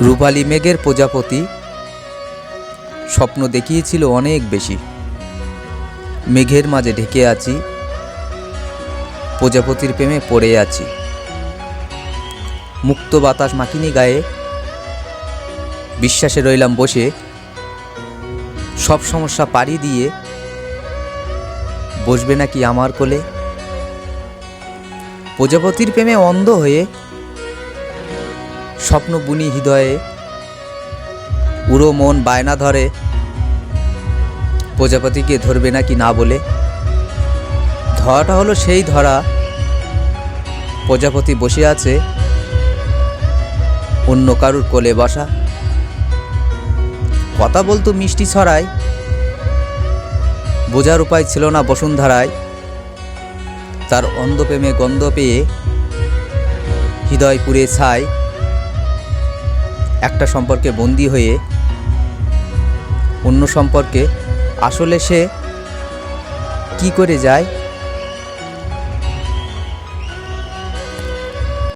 রূপালী মেঘের প্রজাপতি স্বপ্ন দেখিয়েছিল অনেক বেশি। মেঘের মাঝে ঢেকে আছি, প্রজাপতির প্রেমে পড়ে আছি। মুক্ত বাতাস মাখিনি গায়ে, বিশ্বাসে রইলাম বসে। সব সমস্যা পাড়ি দিয়ে বসবে নাকি আমার কোলে। প্রজাপতির প্রেমে অন্ধ হয়ে স্বপ্ন বুনি হৃদয়ে, উড়ো মন বায়না ধরে প্রজাপতিকে ধরবে নাকি না বলে। ধরাটা হলো সেই ধরা, প্রজাপতি বসে আছে অন্য কারুর কোলে বসা। কথা বলতো মিষ্টি ছড়ায়, বোঝার উপায় ছিল না বসুন্ধরায়। তার অন্ধ প্রেমে গন্ধ পেয়ে হৃদয় পুড়ে ছাই। একটা সম্পর্কে বন্দী হয়ে অন্য সম্পর্কে আসলে সে কি করে যায়।